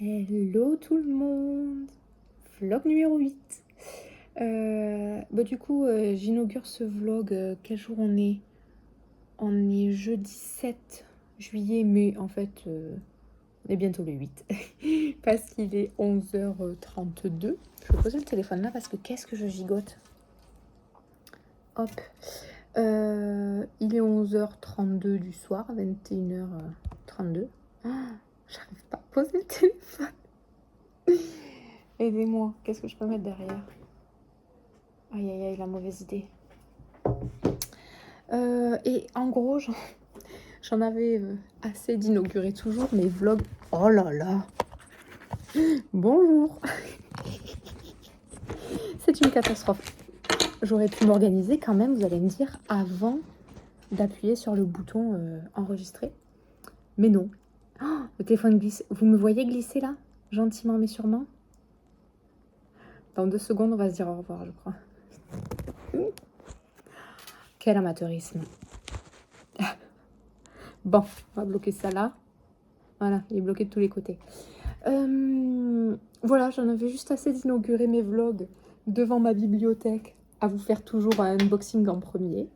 Hello tout le monde, vlog numéro 8. Du coup, j'inaugure ce vlog, quel jour on est? On est jeudi 7 juillet, mais en fait, on est bientôt le 8. Parce qu'il est 11h32. Je vais poser le téléphone là parce que qu'est-ce que je gigote. Hop. Il est 11h32 du soir, 21h32. J'arrive pas à poser le téléphone. Aidez-moi, qu'est-ce que je peux mettre derrière? Aïe aïe aïe, la mauvaise idée. Et en gros, j'en avais assez d'inaugurer toujours mes vlogs. Oh là là. Bonjour. C'est une catastrophe. J'aurais pu m'organiser quand même, vous allez me dire, avant d'appuyer sur le bouton enregistrer. Mais non. Oh, le téléphone glisse. Vous me voyez glisser là? Gentiment mais sûrement. Dans 2 secondes, on va se dire au revoir, je crois. Quel amateurisme. Bon, on va bloquer ça là. Voilà, il est bloqué de tous les côtés. Voilà, j'en avais juste assez d'inaugurer mes vlogs devant ma bibliothèque, à vous faire toujours un unboxing en premier.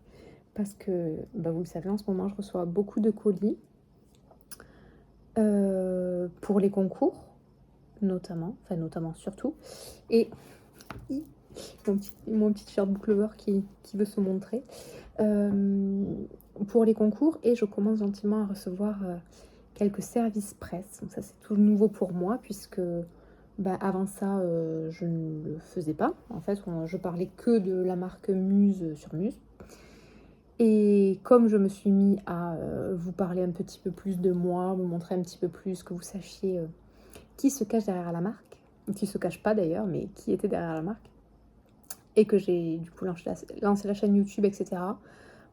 Parce que, vous le savez, en ce moment, je reçois beaucoup de colis. Pour les concours, notamment, surtout. Et mon petit t-shirt Booklover qui veut se montrer. Pour les concours, et je commence gentiment à recevoir quelques services presse. Donc ça, c'est tout nouveau pour moi, puisque avant ça, je ne le faisais pas. En fait, je parlais que de la marque Muse sur Muse. Et comme je me suis mis à vous parler un petit peu plus de moi, vous montrer un petit peu plus, que vous sachiez qui se cache derrière la marque, qui se cache pas d'ailleurs, mais qui était derrière la marque, et que j'ai du coup lancé la chaîne YouTube, etc.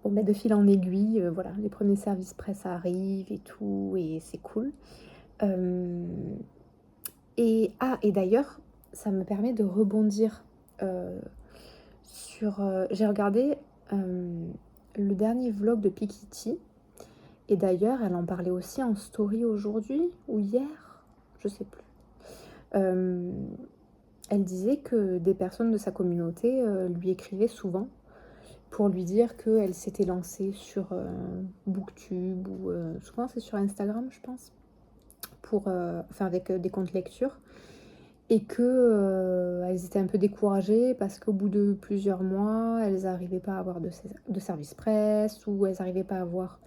Bon, de fil en aiguille, voilà, les premiers services presse arrivent et tout, et c'est cool. Et d'ailleurs, ça me permet de rebondir sur... j'ai regardé le dernier vlog de Pikiti, et d'ailleurs, elle en parlait aussi en story aujourd'hui, ou hier, je sais plus. Elle disait que des personnes de sa communauté lui écrivaient souvent pour lui dire qu'elle s'était lancée sur Booktube, ou souvent c'est sur Instagram, je pense, avec des comptes lecture, et que elles étaient un peu découragées parce qu'au bout de plusieurs mois, elles n'arrivaient pas à avoir de service presse, ou elles n'arrivaient pas à avoir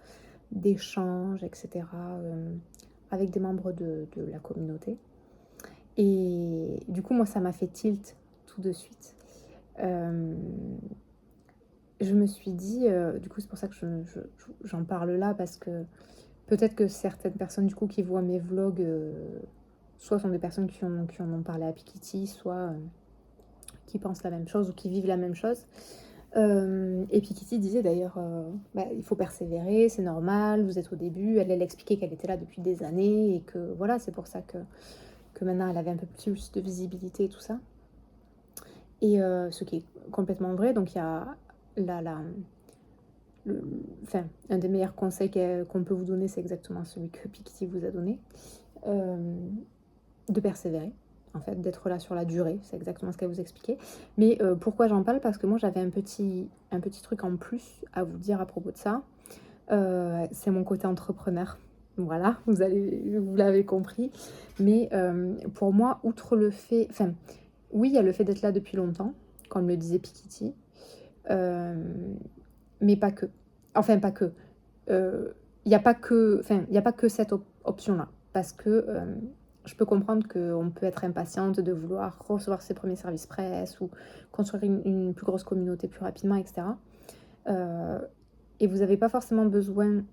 d'échanges, etc., avec des membres de la communauté. Et du coup, moi, ça m'a fait tilt tout de suite. Je me suis dit, du coup, c'est pour ça que j'en parle là, parce que peut-être que certaines personnes, du coup, qui voient mes vlogs, soit sont des personnes qui en ont parlé à Pikiti, soit qui pensent la même chose ou qui vivent la même chose. Et Pikiti disait d'ailleurs, il faut persévérer, c'est normal, vous êtes au début. Elle expliquait qu'elle était là depuis des années, et que voilà, c'est pour ça que maintenant elle avait un peu plus de visibilité et tout ça. Et ce qui est complètement vrai. Donc il y a un des meilleurs conseils qu'on peut vous donner, c'est exactement celui que Pikiti vous a donné, de persévérer, en fait, d'être là sur la durée. C'est exactement ce qu'elle vous expliquait. Mais pourquoi j'en parle? Parce que moi, j'avais un petit truc en plus à vous dire à propos de ça. C'est mon côté entrepreneur. Voilà, vous l'avez compris. Mais pour moi, outre le fait... oui, il y a le fait d'être là depuis longtemps, comme le disait Pikiti, mais pas que. Enfin, pas que. Il n'y a pas que cette option-là. Parce que je peux comprendre qu'on peut être impatiente de vouloir recevoir ses premiers services presse, ou construire une plus grosse communauté plus rapidement, etc. Et vous n'avez pas forcément besoin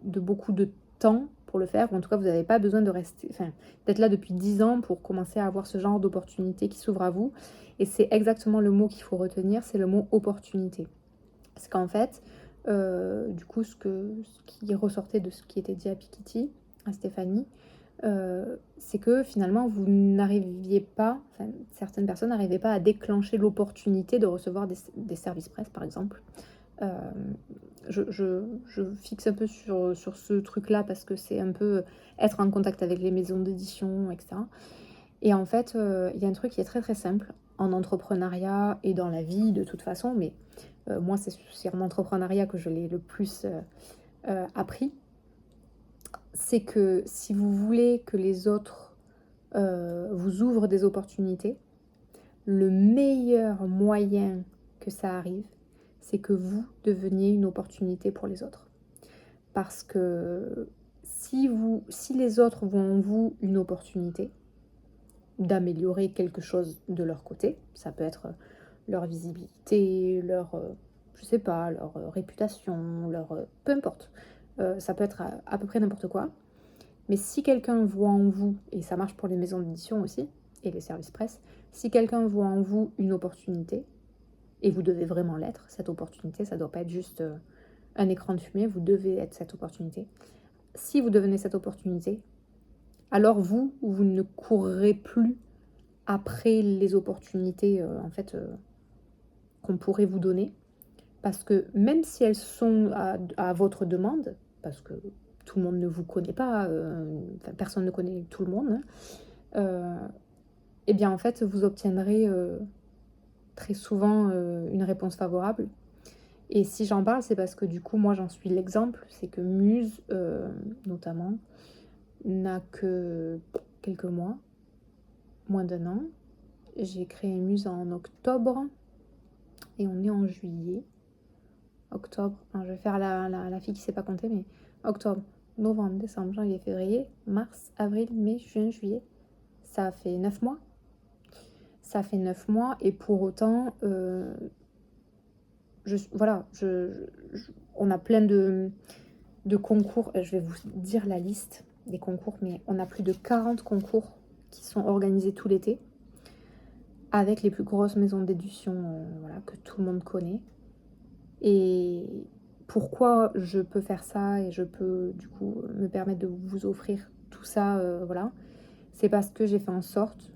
de beaucoup de temps pour le faire, ou en tout cas vous n'avez pas besoin d'être là depuis 10 ans pour commencer à avoir ce genre d'opportunité qui s'ouvre à vous. Et c'est exactement le mot qu'il faut retenir, c'est le mot opportunité. Parce qu'en fait, du coup, ce qui ressortait de ce qui était dit à Pikiti, à Stéphanie, c'est que finalement vous n'arriviez pas, certaines personnes n'arrivaient pas à déclencher l'opportunité de recevoir des services presse, par exemple, je fixe un peu sur ce truc-là parce que c'est un peu être en contact avec les maisons d'édition, etc. Et en fait, il y a un truc qui est très, très simple en entrepreneuriat et dans la vie de toute façon, mais moi, c'est en entrepreneuriat que je l'ai le plus, appris. C'est que si vous voulez que les autres, vous ouvrent des opportunités, le meilleur moyen que ça arrive, c'est que vous deveniez une opportunité pour les autres. Parce que si les autres voient en vous une opportunité d'améliorer quelque chose de leur côté, ça peut être leur visibilité, leur, je sais pas, leur réputation, leur, peu importe, ça peut être à peu près n'importe quoi. Mais si quelqu'un voit en vous, et ça marche pour les maisons d'édition aussi, et les services presse, si quelqu'un voit en vous une opportunité, et vous devez vraiment l'être, cette opportunité, ça ne doit pas être juste un écran de fumée, vous devez être cette opportunité. Si vous devenez cette opportunité, alors vous ne courrez plus après les opportunités qu'on pourrait vous donner, parce que même si elles sont à votre demande, parce que tout le monde ne vous connaît pas, personne ne connaît tout le monde, et bien en fait vous obtiendrez très souvent une réponse favorable. Et si j'en parle, c'est parce que du coup moi j'en suis l'exemple, c'est que Muse notamment n'a que quelques mois, moins d'1 an. J'ai créé Muse en octobre et on est en juillet. Octobre, enfin, je vais faire la fille qui sait pas compter, mais octobre, novembre, décembre, janvier, février, mars, avril, mai, juin, juillet. Ça fait 9 mois. Ça fait 9 mois et pour autant, on a plein de concours. Je vais vous dire la liste des concours, mais on a plus de 40 concours qui sont organisés tout l'été avec les plus grosses maisons d'édition que tout le monde connaît. Et pourquoi je peux faire ça et je peux du coup me permettre de vous offrir tout ça, c'est parce que j'ai fait en sorte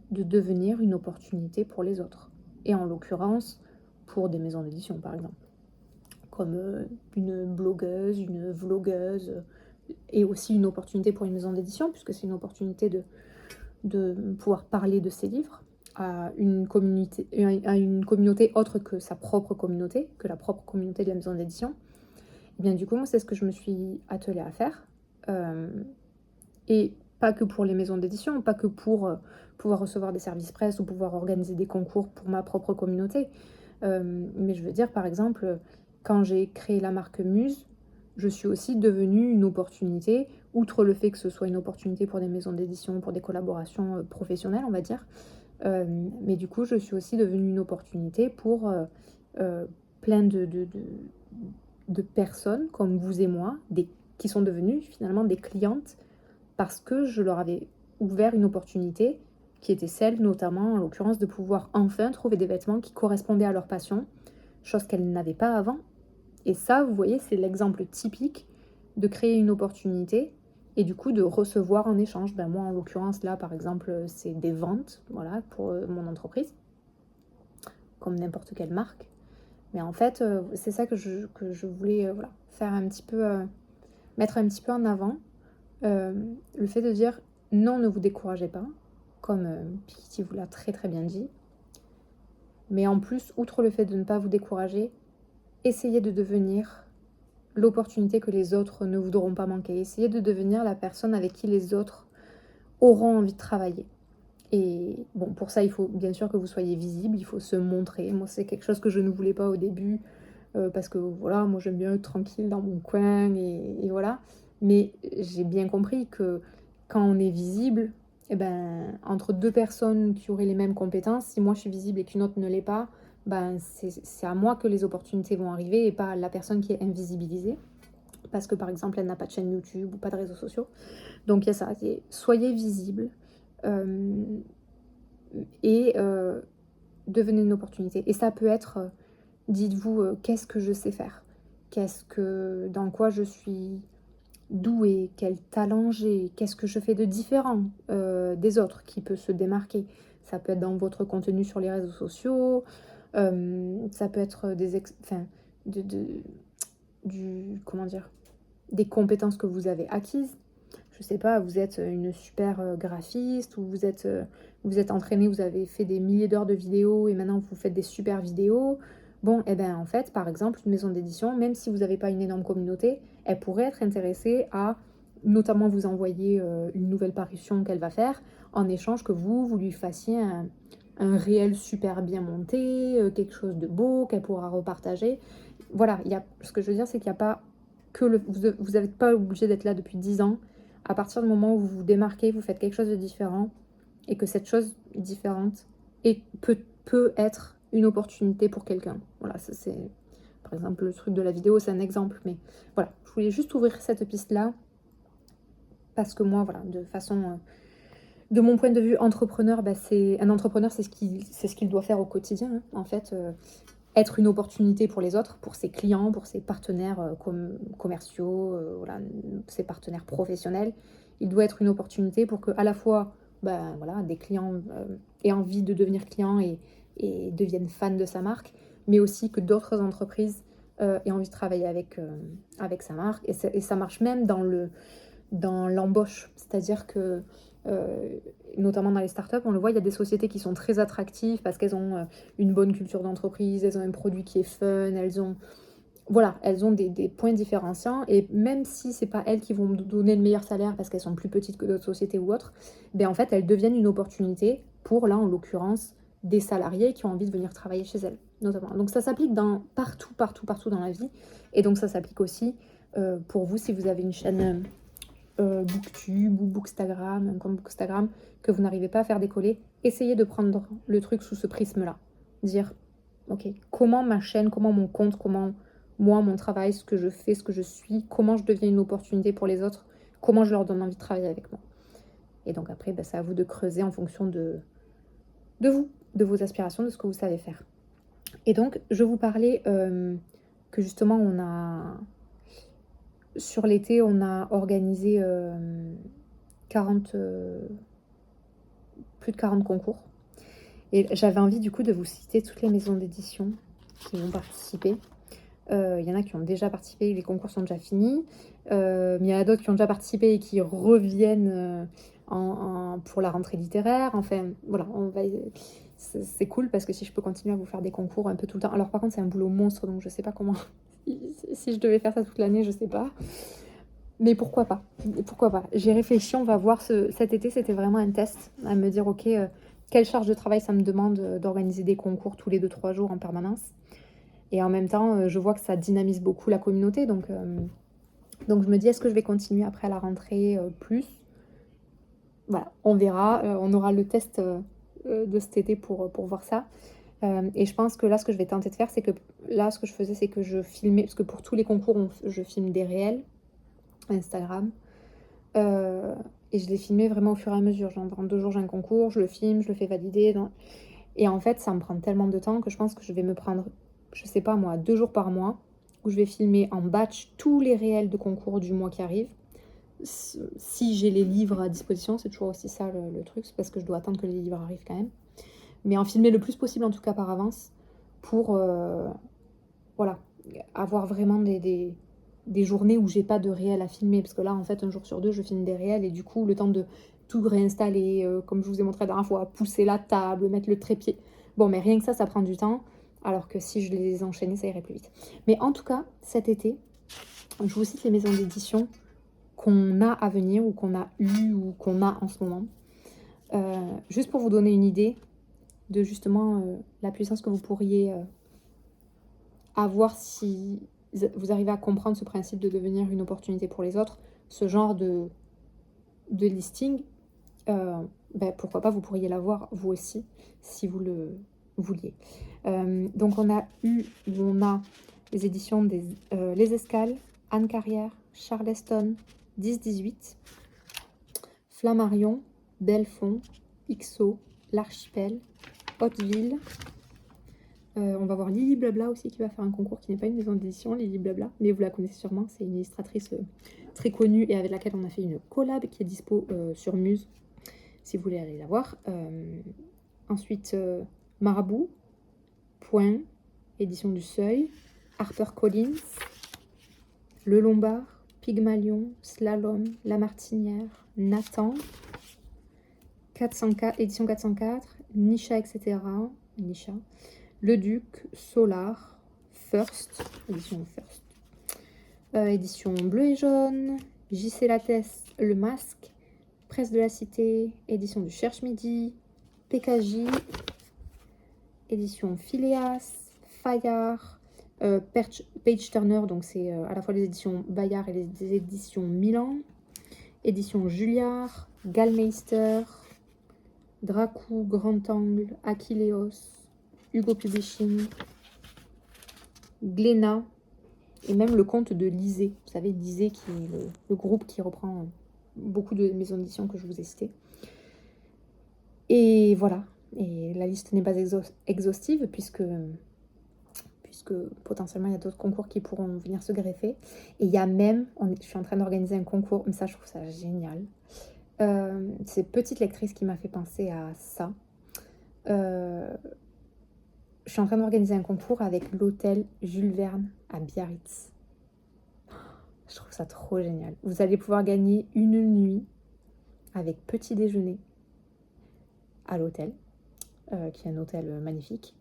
de devenir une opportunité pour les autres. Et en l'occurrence, pour des maisons d'édition par exemple. Comme une blogueuse, une vlogueuse, et aussi une opportunité pour une maison d'édition, puisque c'est une opportunité de pouvoir parler de ses livres à une communauté autre que sa propre communauté, que la propre communauté de la maison d'édition. Et bien du coup, moi, c'est ce que je me suis attelée à faire. Et pas que pour les maisons d'édition, pas que pour pouvoir recevoir des services presse ou pouvoir organiser des concours pour ma propre communauté. Mais je veux dire, par exemple, quand j'ai créé la marque Muse, je suis aussi devenue une opportunité, outre le fait que ce soit une opportunité pour des maisons d'édition, pour des collaborations professionnelles, on va dire. Mais du coup, je suis aussi devenue une opportunité pour plein de personnes comme vous et moi, qui sont devenues finalement des clientes parce que je leur avais ouvert une opportunité qui était celle notamment, en l'occurrence, de pouvoir enfin trouver des vêtements qui correspondaient à leur passion, chose qu'elles n'avaient pas avant. Et ça, vous voyez, c'est l'exemple typique de créer une opportunité et du coup de recevoir en échange. Ben moi, en l'occurrence, là, par exemple, c'est des ventes, voilà, pour mon entreprise, comme n'importe quelle marque. Mais en fait, c'est ça que je voulais faire un petit peu, mettre un petit peu en avant. Le fait de dire non, ne vous découragez pas, comme Piketty vous l'a très très bien dit. Mais en plus, outre le fait de ne pas vous décourager, essayez de devenir l'opportunité que les autres ne voudront pas manquer. Essayez de devenir la personne avec qui les autres auront envie de travailler. Et bon, pour ça, il faut bien sûr que vous soyez visible, il faut se montrer. Moi, c'est quelque chose que je ne voulais pas au début, parce que voilà, moi j'aime bien être tranquille dans mon coin, et voilà. Mais j'ai bien compris que quand on est visible, eh ben, entre deux personnes qui auraient les mêmes compétences, si moi je suis visible et qu'une autre ne l'est pas, ben, c'est à moi que les opportunités vont arriver et pas à la personne qui est invisibilisée. Parce que par exemple, elle n'a pas de chaîne YouTube ou pas de réseaux sociaux. Donc il y a ça, soyez visible et devenez une opportunité. Et ça peut être, dites-vous, qu'est-ce que je sais faire? Dans quoi je suis douée? Quel talent j'ai? Qu'est-ce que je fais de différent des autres qui peut se démarquer? Ça peut être dans votre contenu sur les réseaux sociaux, ça peut être comment dire, des compétences que vous avez acquises. Je sais pas, vous êtes une super graphiste, ou vous êtes entraîné, vous avez fait des milliers d'heures de vidéos et maintenant vous faites des super vidéos. Bon, et bien en fait, par exemple, une maison d'édition, même si vous n'avez pas une énorme communauté, elle pourrait être intéressée à notamment vous envoyer une nouvelle parution qu'elle va faire, en échange que vous lui fassiez un réel super bien monté, quelque chose de beau qu'elle pourra repartager. Voilà, ce que je veux dire, c'est qu'il n'y a pas que vous n'êtes pas obligé d'être là depuis 10 ans. À partir du moment où vous vous démarquez, vous faites quelque chose de différent, et que cette chose différente peut être une opportunité pour quelqu'un. Voilà, ça c'est, par exemple, le truc de la vidéo, c'est un exemple, mais voilà, je voulais juste ouvrir cette piste-là, parce que moi, voilà, de façon, de mon point de vue entrepreneur, bah, un entrepreneur, c'est ce qu'il doit faire au quotidien, hein, en fait, être une opportunité pour les autres, pour ses clients, pour ses partenaires commerciaux, voilà, ses partenaires professionnels. Il doit être une opportunité pour que, à la fois, ben, voilà, des clients aient envie de devenir clients et deviennent fans de sa marque, mais aussi que d'autres entreprises aient envie de travailler avec sa marque. Et ça marche même dans l'embauche, c'est-à-dire que notamment dans les startups, on le voit, il y a des sociétés qui sont très attractives parce qu'elles ont une bonne culture d'entreprise, elles ont un produit qui est fun, elles ont des points différenciants, et même si c'est pas elles qui vont donner le meilleur salaire parce qu'elles sont plus petites que d'autres sociétés ou autres, ben en fait elles deviennent une opportunité pour, là en l'occurrence, des salariés qui ont envie de venir travailler chez elles, notamment. Donc ça s'applique partout dans la vie, et donc ça s'applique aussi pour vous si vous avez une chaîne Booktube ou Bookstagram, un compte Bookstagram que vous n'arrivez pas à faire décoller. Essayez de prendre le truc sous ce prisme-là. Dire, ok, comment ma chaîne, comment mon compte, comment moi, mon travail, ce que je fais, ce que je suis, comment je deviens une opportunité pour les autres, comment je leur donne envie de travailler avec moi. Et donc après, c'est à vous de creuser en fonction de vous, de vos aspirations, de ce que vous savez faire. Et donc, je vous parlais que justement, sur l'été, on a organisé 40, plus de 40 concours. Et j'avais envie du coup de vous citer toutes les maisons d'édition qui ont participé. Il y en a qui ont déjà participé, les concours sont déjà finis. Mais il y en a d'autres qui ont déjà participé et qui reviennent pour la rentrée littéraire. Enfin, voilà, c'est cool parce que si je peux continuer à vous faire des concours un peu tout le temps. Alors par contre, c'est un boulot monstre, donc je sais pas comment... si je devais faire ça toute l'année, je sais pas. Mais pourquoi pas? Pourquoi pas? J'ai réfléchi, on va voir cet été, c'était vraiment un test, à me dire, ok, quelle charge de travail ça me demande d'organiser des concours tous les 2-3 jours en permanence. Et en même temps, je vois que ça dynamise beaucoup la communauté, donc je me dis, est-ce que je vais continuer après à la rentrée plus? Voilà, on verra, on aura le test de cet été pour voir ça. Et je pense que là, ce que je vais tenter de faire, c'est que là, ce que je faisais, c'est que je filmais, parce que pour tous les concours, je filme des réels Instagram. Et je l'ai filmé vraiment au fur et à mesure. Genre, dans 2 jours, j'ai un concours, je le filme, je le fais valider. Et en fait, ça me prend tellement de temps que je pense que je vais me prendre, je sais pas moi, 2 jours par mois, où je vais filmer en batch tous les réels de concours du mois qui arrive. Si j'ai les livres à disposition, c'est toujours aussi ça le truc, c'est parce que je dois attendre que les livres arrivent quand même. Mais en filmer le plus possible, en tout cas par avance, pour voilà, avoir vraiment des journées où j'ai pas de réel à filmer, parce que là en fait un jour sur 2 je filme des réels, et du coup le temps de tout réinstaller, comme je vous ai montré la dernière fois, pousser la table, mettre le trépied, bon mais rien que ça prend du temps, alors que si je les enchaînais ça irait plus vite. Mais en tout cas cet été, je vous cite les maisons d'édition qu'on a à venir, ou qu'on a eu, ou qu'on a en ce moment, juste pour vous donner une idée de justement la puissance que vous pourriez avoir si vous arrivez à comprendre ce principe de devenir une opportunité pour les autres. Ce genre de listing, pourquoi pas, vous pourriez l'avoir vous aussi si vous le vouliez. Donc on a les éditions Les Escales, Anne Carrière, Charleston, 10-18, Flammarion, Belfond, XO, L'Archipel, Hauteville. On va voir Lily Blabla aussi qui va faire un concours, qui n'est pas une maison d'édition, Lily Blabla, mais vous la connaissez sûrement, c'est une illustratrice très connue et avec laquelle on a fait une collab qui est dispo sur Muse, si vous voulez aller la voir. Ensuite, Marabout, Point, édition du Seuil, HarperCollins, Le Lombard, Pygmalion, Slalom, La Martinière, Nathan, 404, édition 404, Nisha, etc. Nisha. Le Duc, Solar, First, édition First. Édition bleu et jaune, JC Lattès, Le Masque, Presse de la Cité, édition du Cherche-Midi, PKJ, édition Phileas, Fayard, Page Turner, donc c'est à la fois les éditions Bayard et les éditions Milan, édition Julliard, Gallmeister, Dracou, Grand Angle, Achilleos, Hugo Publishing, Glénat, et même le conte de Lisée. Vous savez, Lisée qui est le groupe qui reprend beaucoup de maisons d'édition que je vous ai citées. Et voilà. Et la liste n'est pas exhaustive puisque potentiellement il y a d'autres concours qui pourront venir se greffer. Et il y a même, je suis en train d'organiser un concours, mais ça je trouve ça génial. C'est Petite Lectrice qui m'a fait penser à ça. Je suis en train d'organiser un concours avec l'hôtel Jules Verne à Biarritz. Je trouve ça trop génial. Vous allez pouvoir gagner une nuit avec petit déjeuner à l'hôtel, qui est un hôtel magnifique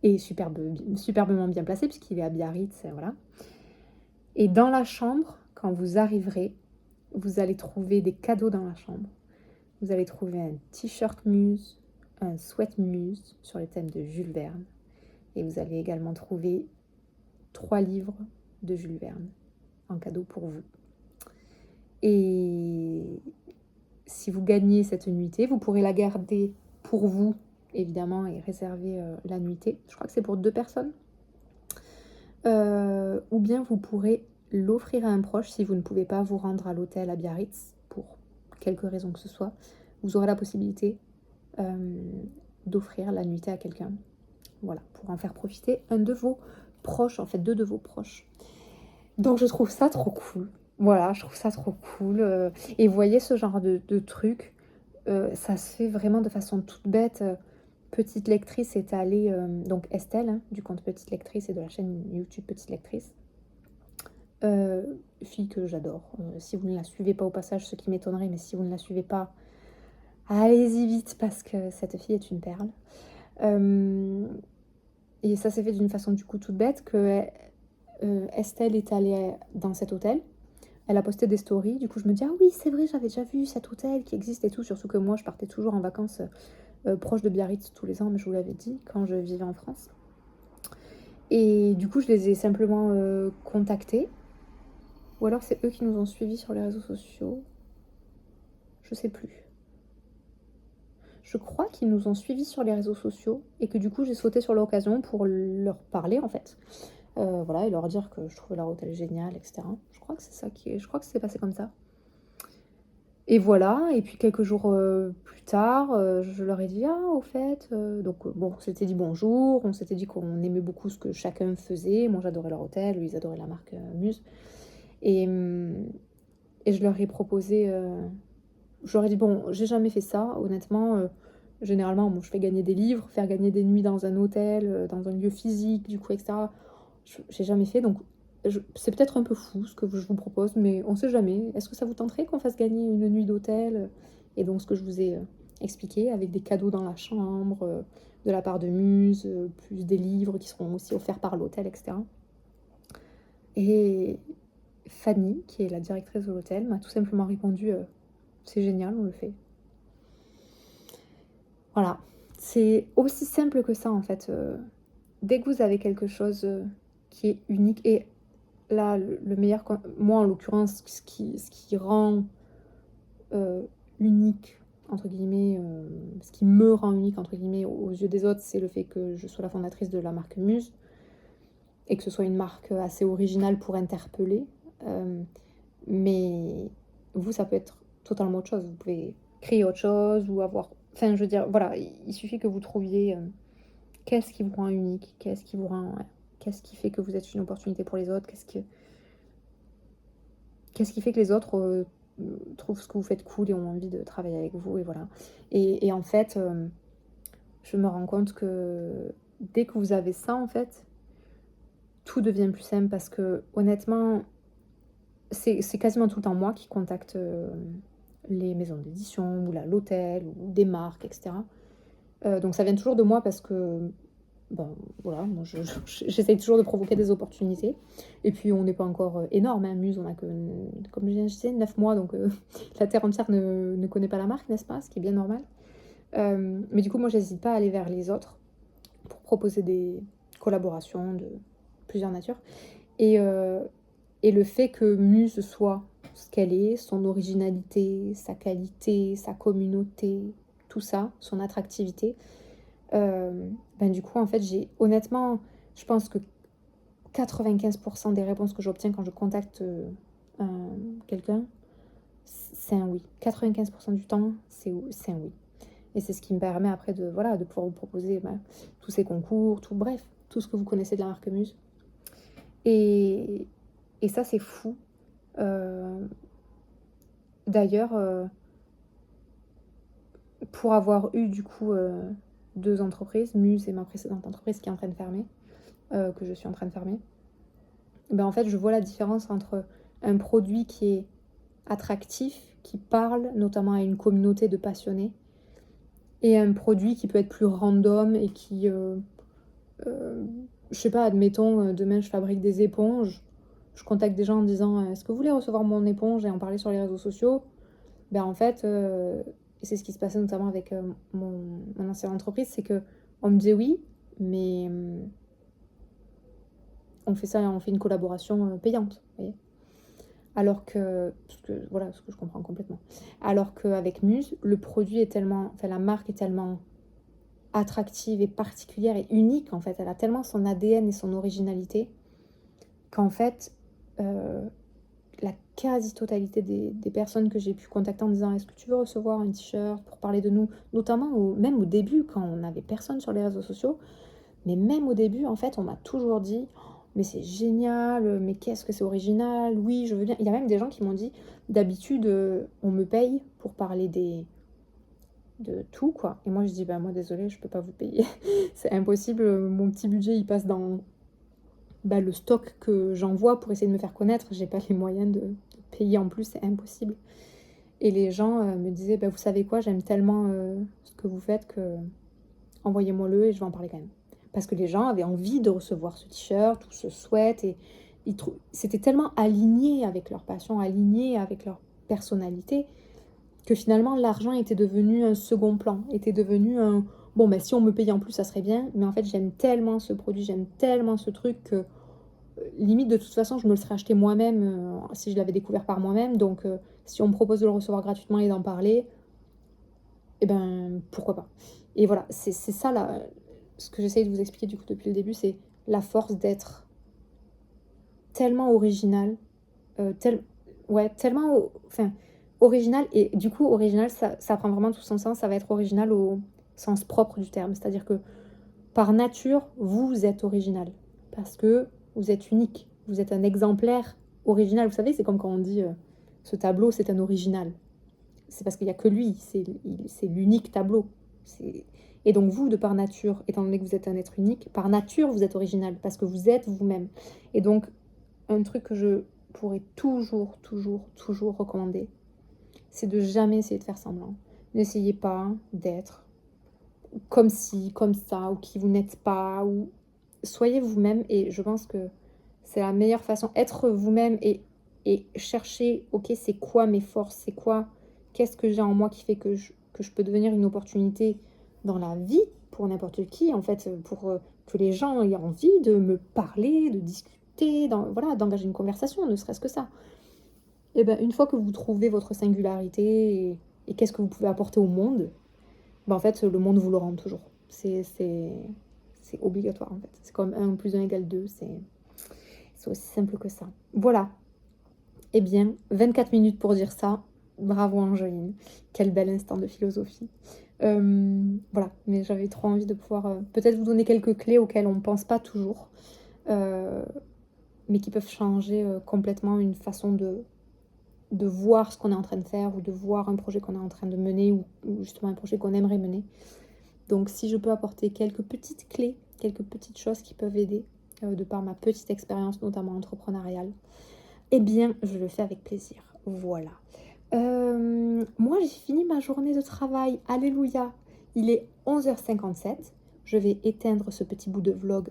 et superbement bien placé puisqu'il est à Biarritz, voilà. Et dans la chambre, quand vous arriverez, vous allez trouver des cadeaux dans la chambre. Vous allez trouver un t-shirt Muse, un sweat Muse sur les thèmes de Jules Verne. Et vous allez également trouver 3 livres de Jules Verne en cadeau pour vous. Et si vous gagnez cette nuitée, vous pourrez la garder pour vous, évidemment, et réserver la nuitée. Je crois que c'est pour 2 personnes. Ou bien vous pourrez l'offrir à un proche si vous ne pouvez pas vous rendre à l'hôtel à Biarritz, pour quelque raison que ce soit. Vous aurez la possibilité d'offrir la nuitée à quelqu'un. Voilà, pour en faire profiter un de vos proches, en fait 2 de vos proches. Donc je trouve ça trop cool. Voilà, je trouve ça trop cool. Et vous voyez ce genre de truc, ça se fait vraiment de façon toute bête. Petite Lectrice est allée, donc Estelle, hein, du compte Petite Lectrice et de la chaîne YouTube Petite Lectrice. Fille que j'adore. Si vous ne la suivez pas au passage, ce qui m'étonnerait, mais si vous ne la suivez pas, allez-y vite parce que cette fille est une perle. Et ça s'est fait d'une façon du coup toute bête que Estelle est allée dans cet hôtel. Elle a posté des stories, du coup je me dis ah oui c'est vrai, j'avais déjà vu cet hôtel qui existe et tout, surtout que moi je partais toujours en vacances proche de Biarritz tous les ans, mais je vous l'avais dit, quand je vivais en France. Et du coup je les ai simplement contactés, ou alors c'est eux qui nous ont suivis sur les réseaux sociaux, je sais plus. Je crois qu'ils nous ont suivis sur les réseaux sociaux et que du coup j'ai sauté sur l'occasion pour leur parler en fait. Voilà, et leur dire que je trouvais leur hôtel génial, etc. Je crois que c'est ça je crois que c'est passé comme ça. Et voilà, et puis quelques jours plus tard, je leur ai dit ah au fait, donc bon, on s'était dit bonjour, on s'était dit qu'on aimait beaucoup ce que chacun faisait. Moi j'adorais leur hôtel, eux ils adoraient la marque Muse. Et je leur ai proposé, je leur ai dit bon, j'ai jamais fait ça, honnêtement. Généralement, moi, je fais gagner des livres, faire gagner des nuits dans un hôtel, dans un lieu physique, du coup, etc. J'ai jamais fait, donc c'est peut-être un peu fou ce que je vous propose, mais on sait jamais. Est-ce que ça vous tenterait qu'on fasse gagner une nuit d'hôtel? Et donc, ce que je vous ai expliqué, avec des cadeaux dans la chambre, de la part de Muse, plus des livres qui seront aussi offerts par l'hôtel, etc. Et Fanny, qui est la directrice de l'hôtel, m'a tout simplement répondu c'est génial, on le fait. Voilà, c'est aussi simple que ça en fait. Dès que vous avez quelque chose qui est unique, et là le meilleur, moi en l'occurrence, ce qui rend unique, entre guillemets, ce qui me rend unique, entre guillemets, aux yeux des autres, c'est le fait que je sois la fondatrice de la marque Muse, et que ce soit une marque assez originale pour interpeller. Mais vous, ça peut être totalement autre chose. Vous pouvez créer autre chose ou avoir... Enfin, je veux dire, voilà, il suffit que vous trouviez qu'est-ce qui vous rend unique, qu'est-ce qui fait que vous êtes une opportunité pour les autres, qu'est-ce qui fait que les autres trouvent ce que vous faites cool et ont envie de travailler avec vous, et voilà. Et en fait, je me rends compte que dès que vous avez ça, en fait, tout devient plus simple parce que, honnêtement, c'est quasiment tout le temps moi qui contacte, les maisons d'édition ou l'hôtel ou des marques et cetera. Donc ça vient toujours de moi parce que, ben, voilà, moi j'essaye toujours de provoquer des opportunités et puis on n'est pas encore, énorme, hein, Muse, on a que, comme je disais, 9 mois donc la terre entière ne connaît pas la marque, n'est-ce pas? Ce qui est bien normal. Mais du coup, moi j'hésite pas à aller vers les autres pour proposer des collaborations de plusieurs natures et heu et le fait que Muse soit ce qu'elle est, son originalité, sa qualité, sa communauté, tout ça, son attractivité, ben, du coup, en fait, j'ai honnêtement, je pense que 95 des réponses que j'obtiens quand je contacte, un quelqu'un, c'est un oui. 95 du temps, c'est un oui et c'est ce qui me permet après de, voilà, de pouvoir vous proposer, bah, tous ces concours, tout bref, tout ce que vous connaissez de la marque Muse et ça, c'est fou. Heu, D'ailleurs, pour avoir eu du coup, 2 entreprises, Muse et ma précédente entreprise qui est en train de fermer, que je suis en train de fermer, ben, en fait, je vois la différence entre un produit qui est attractif, qui parle notamment à une communauté de passionnés et un produit qui peut être plus random et qui, je sais pas, admettons, demain je fabrique des éponges, je contacte des gens en disant: «Est-ce que vous voulez recevoir mon éponge?» et en parler sur les réseaux sociaux. Ben, en fait, et c'est ce qui se passait notamment avec, mon ancienne entreprise, c'est que on me disait: «Oui, mais on fait une collaboration, payante», vous voyez? Alors que voilà, ce que je comprends complètement. Alors qu'avec Muse, le produit est tellement, enfin la marque est tellement attractive et particulière et unique en fait, elle a tellement son ADN et son originalité qu'en fait, heu, la quasi-totalité des personnes que j'ai pu contacter en me disant: «Est-ce que tu veux recevoir un t-shirt pour parler de nous?» notamment même au début quand on n'avait personne sur les réseaux sociaux, mais même au début, en fait, on m'a toujours dit: «Oh, mais c'est génial, mais qu'est-ce que c'est original, oui, je veux bien». Il y a même des gens qui m'ont dit: «D'habitude, on me paye pour parler de tout, quoi». Et moi, je dis: «Bah, moi, désolée, je peux pas vous payer. C'est impossible, mon petit budget, il passe dans, bah, le stock que j'envoie pour essayer de me faire connaître. J'ai pas les moyens de payer en plus, c'est impossible». Et les gens, me disaient: «Bah, vous savez quoi? J'aime tellement, ce que vous faites que envoyez-moi-le et je vais en parler quand même». Parce que les gens avaient envie de recevoir ce t-shirt ou ce sweat et c'était tellement aligné avec leur passion, aligné avec leur personnalité, que finalement l'argent était devenu un second plan, était devenu un: «Bon, bah, si on me payait en plus, ça serait bien», mais en fait, j'aime tellement ce produit, j'aime tellement ce truc que, limite de toute façon, je me le serais acheté moi-même, si je l'avais découvert par moi-même donc si on me propose de le recevoir gratuitement et d'en parler, et ben, pourquoi pas? Et voilà, c'est ça la ce que j'essaye de vous expliquer du coup depuis le début, c'est la force d'être tellement original, tel ouais, tellement enfin, original et du coup original ça prend vraiment tout son sens, ça va être original au sens propre du terme. C'est-à-dire que par nature, vous êtes original parce que vous êtes unique, vous êtes un exemplaire original. Vous savez, c'est comme quand on dit, «Ce tableau, c'est un original». C'est parce qu'il y a que lui, c'est l'unique tableau. C'est et donc vous, de par nature, étant donné que vous êtes un être unique, par nature, vous êtes original parce que vous êtes vous-même et donc un truc que je pourrais toujours, toujours, toujours recommander, c'est de jamais essayer de faire semblant. N'essayez pas d'être comme ci, comme ça ou qui vous n'êtes pas ou soyez vous-même et je pense que c'est la meilleure façon. Être vous-même et chercher: «OK, c'est quoi mes forces? C'est quoi? Qu'est-ce que j'ai en moi qui fait que je peux devenir une opportunité dans la vie?» pour n'importe qui en fait, pour, que les gens aient envie de me parler, de discuter, voilà, d'engager une conversation, ne serait-ce que ça. Et ben, une fois que vous trouvez votre singularité et qu'est-ce que vous pouvez apporter au monde, bah, en fait, le monde vous le rend toujours. C'est obligatoire, en fait. C'est comme 1 + 1 = 2, c'est aussi simple que ça. Voilà. Eh bien, 24 minutes pour dire ça. Bravo Angeline. Quel bel instant de philosophie. Voilà, mais j'avais trop envie de pouvoir, peut-être vous donner quelques clés auxquelles on ne pense pas toujours, heu, mais qui peuvent changer, complètement une façon de voir ce qu'on est en train de faire ou de voir un projet qu'on est en train de mener ou justement un projet qu'on aimerait mener. Donc si je peux apporter quelques petites clés, quelques petites choses qui peuvent aider, de par ma petite expérience, notamment entrepreneuriale, eh bien, je le fais avec plaisir. Voilà. Moi, j'ai fini ma journée de travail. Alléluia. Il est 11h57. Je vais éteindre ce petit bout de vlog.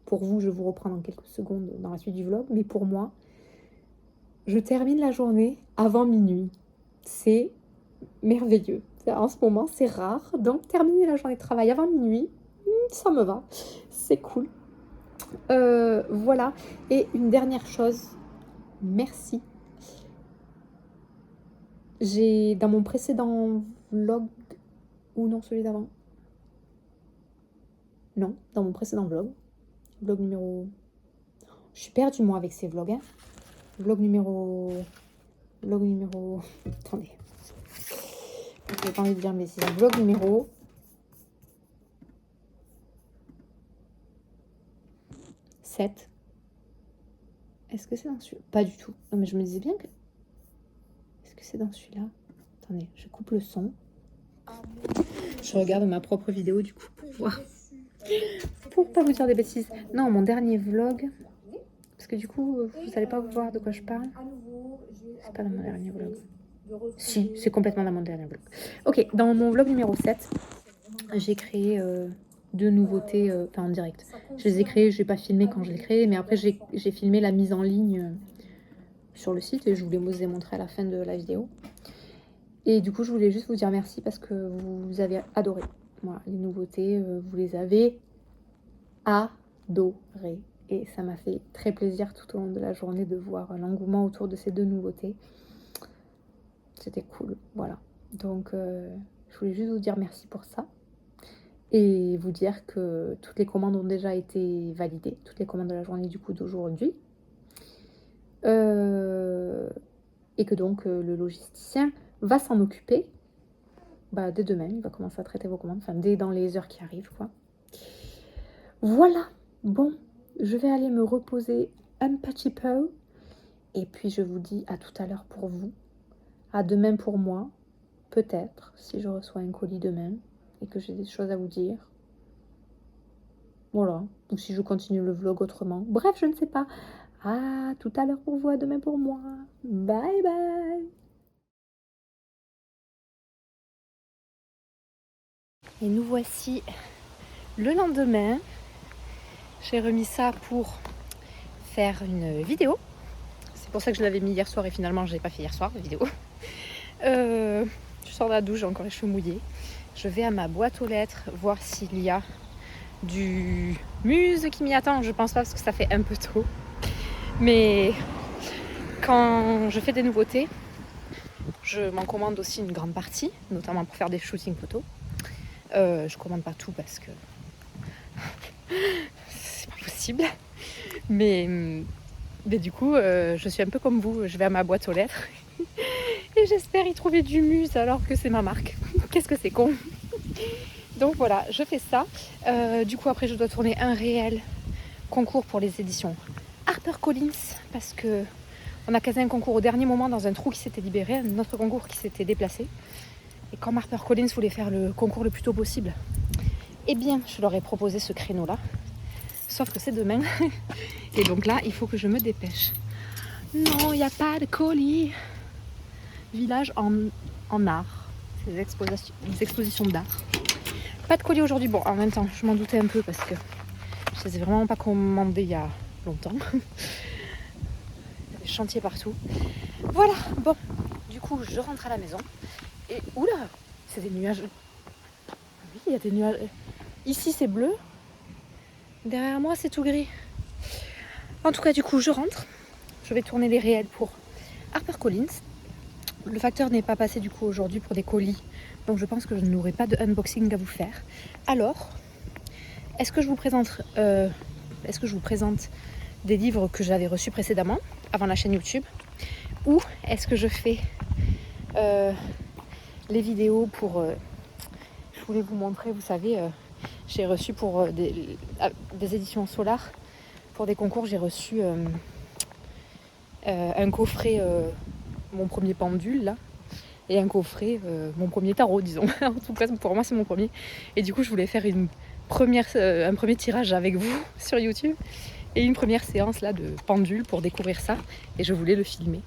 Pour vous, je vous reprends dans quelques secondes dans la suite du vlog. Mais pour moi, je termine la journée avant minuit. C'est merveilleux. En ce moment, c'est rare. Donc, terminer la journée de travail avant minuit, ça me va. C'est cool. Voilà. Et une dernière chose. Merci. J'ai, dans mon précédent vlog, ou non, celui d'avant. Non, dans mon précédent vlog. Vlog numéro... Je suis perdue, moi, avec ces vlogs. Hein. Vlog numéro... Attendez. J'ai pas envie de dire, mais c'est un vlog numéro... 7. Est-ce que c'est dans celui-là? Pas du tout. Non, mais je me disais bien que... Est-ce que c'est dans celui-là? Attendez, je coupe le son. Je regarde ma propre vidéo, du coup, pour voir. Pour pas vous dire des bêtises. Non, mon dernier vlog... Parce que du coup, vous n'allez pas voir de quoi je parle. C'est pas dans mon dernier vlog. Si, c'est complètement dans mon dernier vlog. Ok, dans mon vlog numéro 7, j'ai créé 2 nouveautés en direct. Je les ai créées, je n'ai pas filmé quand je les ai créées, mais après j'ai filmé la mise en ligne sur le site et je voulais vous les montrer à la fin de la vidéo. Et du coup, je voulais juste vous dire merci parce que vous avez adoré. Voilà, les nouveautés, vous les avez adorées. Et ça m'a fait très plaisir tout au long de la journée de voir l'engouement autour de ces 2 nouveautés. C'était cool, voilà. Donc, je voulais juste vous dire merci pour ça. Et vous dire que toutes les commandes ont déjà été validées. Toutes les commandes de la journée du coup d'aujourd'hui. Et que donc, le logisticien va s'en occuper. Dès demain, il va commencer à traiter vos commandes. Enfin, dès dans les heures qui arrivent, quoi. Voilà. Bon. Je vais aller me reposer un petit peu. Et puis, je vous dis à tout à l'heure pour vous. À demain pour moi. Peut-être, si je reçois un colis demain. Et que j'ai des choses à vous dire. Voilà. Ou si je continue le vlog autrement. Bref, je ne sais pas. À tout à l'heure pour vous. À demain pour moi. Bye bye. Et nous voici le lendemain. J'ai remis ça pour faire une vidéo. C'est pour ça que je l'avais mis hier soir et finalement je l'ai pas fait hier soir, la vidéo. Je sors de la douche, j'ai encore les cheveux mouillés. Je vais à ma boîte aux lettres voir s'il y a du Muse qui m'y attend. Je pense pas parce que ça fait un peu tôt. Mais quand je fais des nouveautés, je m'en commande aussi une grande partie, notamment pour faire des shootings photos. Je commande pas tout parce que c'est pas possible. Mais du coup, je suis un peu comme vous. Je vais à ma boîte aux lettres et j'espère y trouver du Muse alors que c'est ma marque. Qu'est-ce que c'est con. Donc voilà, je fais ça. Du coup, après, je dois tourner un réel concours pour les éditions HarperCollins parce que on a casé un concours au dernier moment dans un trou qui s'était libéré, un autre concours qui s'était déplacé. Et comme HarperCollins voulait faire le concours le plus tôt possible, eh bien, je leur ai proposé ce créneau-là. Sauf que c'est demain. Et donc là, il faut que je me dépêche. Non, il n'y a pas de colis. Village en art. C'est des expositions d'art. Pas de colis aujourd'hui. Bon, en même temps, je m'en doutais un peu parce que je les ai vraiment pas commandés il y a longtemps. Il y a des chantiers partout. Voilà, bon. Du coup, je rentre à la maison. Et oula, c'est des nuages. Oui, il y a des nuages. Ici, c'est bleu. Derrière moi, c'est tout gris. En tout cas, du coup, je rentre. Je vais tourner les réels pour HarperCollins. Le facteur n'est pas passé du coup aujourd'hui pour des colis. Donc je pense que je n'aurai pas de unboxing à vous faire. Alors, est-ce que je vous présente des livres que j'avais reçus précédemment, avant la chaîne YouTube? Ou est-ce que je fais les vidéos pour... je voulais vous montrer, vous savez, j'ai reçu pour des éditions Solar. Pour des concours, j'ai reçu un coffret, mon premier pendule là, et un coffret, mon premier tarot, disons. En tout cas, pour moi, c'est mon premier. Et du coup, je voulais faire un premier tirage avec vous sur YouTube. et une première séance là de pendule pour découvrir ça et je voulais le filmer.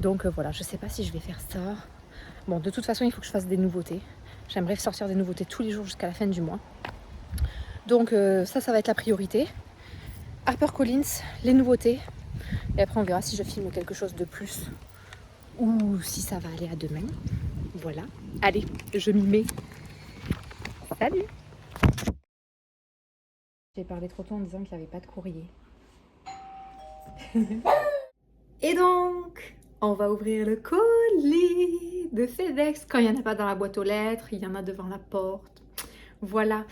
Donc voilà, je sais pas si je vais faire ça. Bon, de toute façon, il faut que je fasse des nouveautés. J'aimerais sortir des nouveautés tous les jours jusqu'à la fin du mois. Donc ça va être la priorité. HarperCollins, les nouveautés. Et après, on verra si je filme quelque chose de plus ou si ça va aller à demain. Voilà. Allez, je m'y mets. Salut! J'ai parlé trop tôt en disant qu'il n'y avait pas de courrier. Et donc, on va ouvrir le colis de FedEx. Quand il n'y en a pas dans la boîte aux lettres, il y en a devant la porte. Voilà.